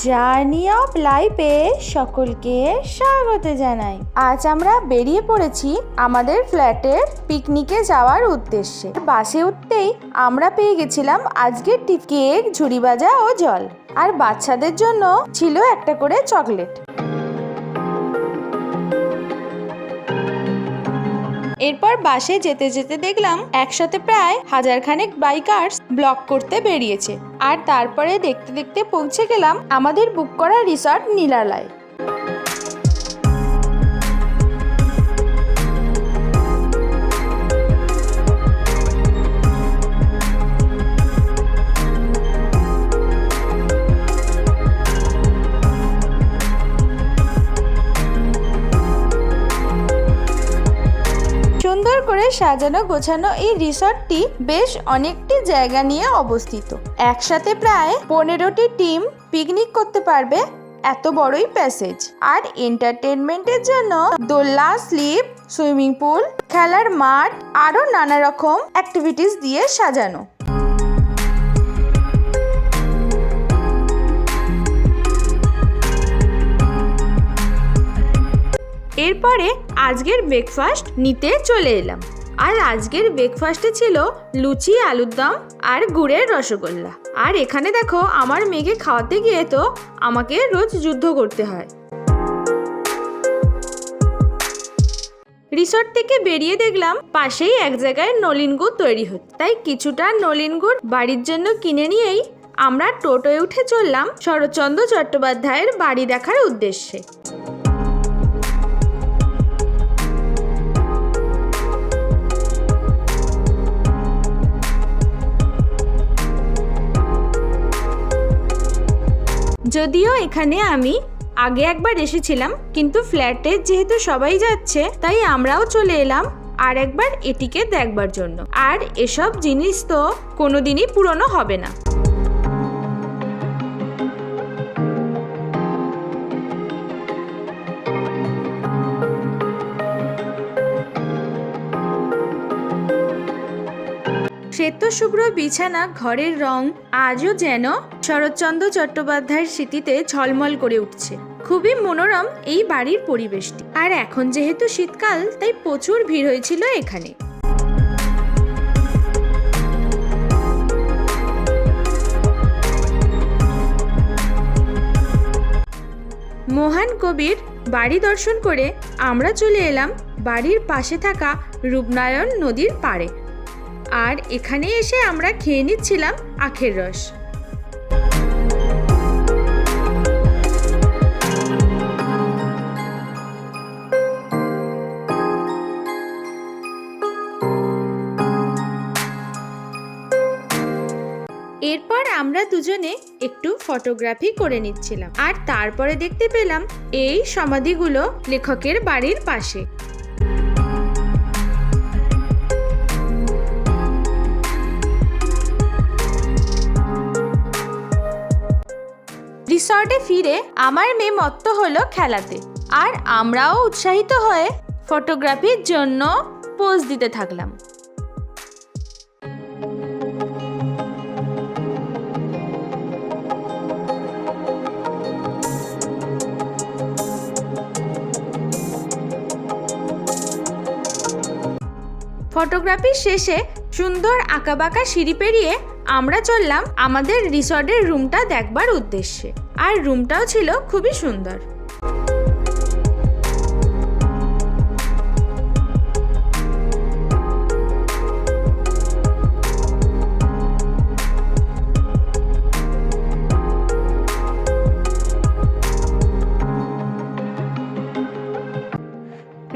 Journey of লাইফে সকলকে স্বাগত জানাই। আজ আমরা বেরিয়ে পড়েছি আমাদের ফ্ল্যাটের পিকনিকে যাওয়ার উদ্দেশ্যে। বাসে উঠতেই আমরা পেয়ে গেছিলাম আজকের কেক, ঝুড়ি ভাজা ও জল, আর বাচ্চাদের জন্য ছিল একটা করে চকলেট। এরপর বাসে যেতে যেতে দেখলাম একসাথে প্রায় 1000 খানেক বাইকার্স ব্লক করতে বেরিয়েছে, আর তারপরে দেখতে দেখতে পৌঁছে গেলাম আমাদের বুক করা রিসর্ট নীলালয়। সুন্দর করে সাজানো গোছানো এই রিসর্টটি বেশ অনেকটি জায়গা নিয়ে অবস্থিত। একসাথে প্রায় 15টি টিম পিকনিক করতে পারবে, এত বড়ই প্যাসেজ। আর এন্টারটেনমেন্টের জন্য দোলনা, স্লিপ, সুইমিং পুল, খেলার মাঠ, আরো নানা রকম অ্যাক্টিভিটিস দিয়ে সাজানো। এরপরে আজকের ব্রেকফাস্ট নিতে চলে এলাম, আর আজকের ব্রেকফাস্টে ছিল লুচি, আলুর দম আর গুড়ের রসগোল্লা। আর এখানে দেখো, আমার মেয়েকে খাওয়াতে গিয়ে তো আমাকে রোজ যুদ্ধ করতে হয়। রিসর্ট থেকে বেরিয়ে দেখলাম পাশেই এক জায়গায় নলিন গুড় তৈরি হচ্ছে, তাই কিছুটা নলিন গুড় বাড়ির জন্য কিনে নিয়েই আমরা টোটোয় উঠে চললাম শরৎচন্দ্র চট্টোপাধ্যায়ের বাড়ি দেখার উদ্দেশ্যে। যদিও এখানে আমি আগে একবার এসেছিলাম, কিন্তু ফ্ল্যাটে যেহেতু সবাই যাচ্ছে তাই আমরাও চলে এলাম আর একবার এটিকে দেখবার জন্য। আর এসব জিনিস তো কোনোদিনই পুরনো হবে না। শ্বেত শুভ্র বিছানা, ঘরের রং আজও যেন শরৎচন্দ্র চট্টোপাধ্যায়ের স্মৃতিতে ঝলমল করে উঠছে। খুবই মনোরম এই বাড়ির পরিবেশটি। আর এখন যেহেতু শীতকাল, তাই প্রচুর ভিড় হয়েছিল এখানে। মহান কবির বাড়ি দর্শন করে আমরা চলে এলাম বাড়ির পাশে থাকা রূপনারায়ণ নদীর পাড়ে। আর এখানে এসে আমরা খেয়ে নিচ্ছিলাম আখের রস। এরপর আমরা দুজনে একটু ফটোগ্রাফি করে নিচ্ছিলাম, আর তারপরে দেখতে পেলাম এই সমাধিগুলো লেখকের বাড়ির পাশে। রিসর্টে ফিরে আমার মেয়ে মত্ত হলো খেলাতে, আর আমরাও উৎসাহিত হয়ে ফটোগ্রাফির জন্য পোজ দিতে থাকলাম। ফটোগ্রাফির শেষে সুন্দর আঁকাবাঁকা সিঁড়ি পেরিয়ে আমরা চললাম আমাদের রিসর্টের রুমটা দেখবার উদ্দেশ্যে। আর রুমটাও ছিল খুবই সুন্দর।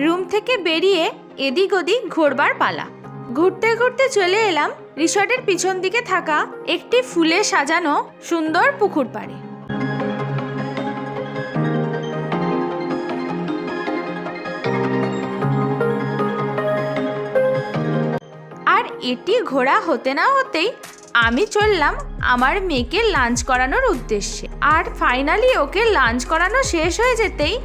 রুম থেকে বেরিয়ে এদিক ওদিক ঘোরবার পালা। ঘুরতে ঘুরতে চলে এলাম রিসর্টের পিছন দিকে থাকা একটি ফুলে সাজানো সুন্দর পুকুর পাড়ে। আর এটি ঘোরা হতে না হতেই আমি চললাম আমার মেয়েকে লাঞ্চ করানোর উদ্দেশ্যে। আর ফাইনালি ওকে লাঞ্চ করানো শেষ হয়ে যেতেই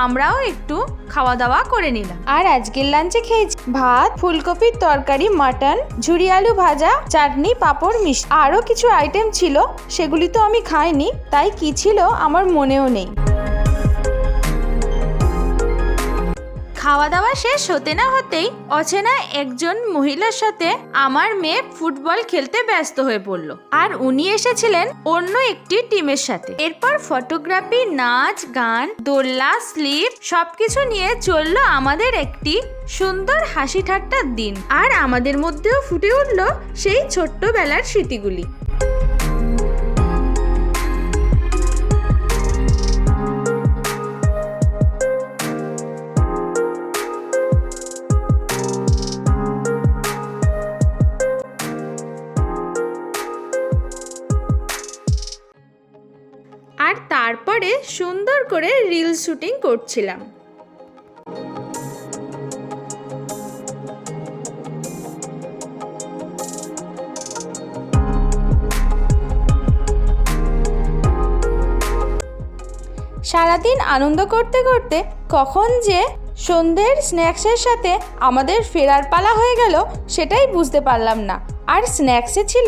আমরাও একটু খাওয়া দাওয়া করে নিলাম। আর আজকের লাঞ্চে খেয়েছি ভাত, ফুলকপির তরকারি, মাটন, ঝুরি আলু ভাজা, চাটনি, পাঁপড়, মিষ্টি। আরও কিছু আইটেম ছিল, সেগুলি তো আমি খাইনি, তাই কি ছিল আমার মনেও নেই। খাওয়া দাওয়া শেষ হতে না হতেই অচেনা একজন মহিলার সাথে আমার মেয়ে ফুটবল খেলতে ব্যস্ত হয়ে পড়ল। আর উনি এসেছিলেন অন্য একটি টিমের সাথে। এরপর ফটোগ্রাফি, নাচ, গান, দোলনা, স্লিপ সবকিছু নিয়ে চললো আমাদের একটি সুন্দর হাসি ঠাট্টার দিন। আর আমাদের মধ্যেও ফুটে উঠল সেই ছোট্টবেলার স্মৃতিগুলি। আর তারপরে সুন্দর করে রিল শুটিং করছিলাম। সারাদিন আনন্দ করতে করতে কখন যে সন্ধ্যের স্ন্যাক্সের সাথে আমাদের ফেরার পালা হয়ে গেল সেটাই বুঝতে পারলাম না। আর স্ন্যাক্সে ছিল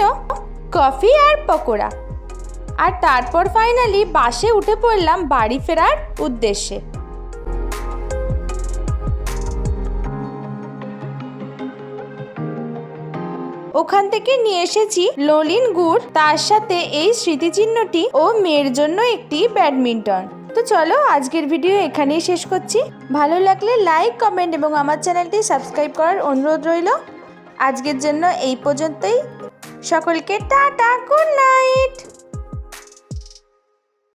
কফি আর পকোড়া। আর তারপর ফাইনালি বাসে উঠে পড়লাম বাড়ি ফেরার উদ্দেশ্যে। ওখান থেকে নিয়ে এসেছি ললিন গুড়, তার সাথে এই স্মৃতিচিহ্নটি ও মেয়ের জন্য একটি ব্যাডমিন্টন। তো চলো আজকের ভিডিও এখানেই শেষ করছি। ভালো লাগলে লাইক, কমেন্ট এবং আমার চ্যানেলটি সাবস্ক্রাইব করার অনুরোধ রইল। আজকের জন্য এই পর্যন্তই। সকলকে টাটা, গুড নাইট।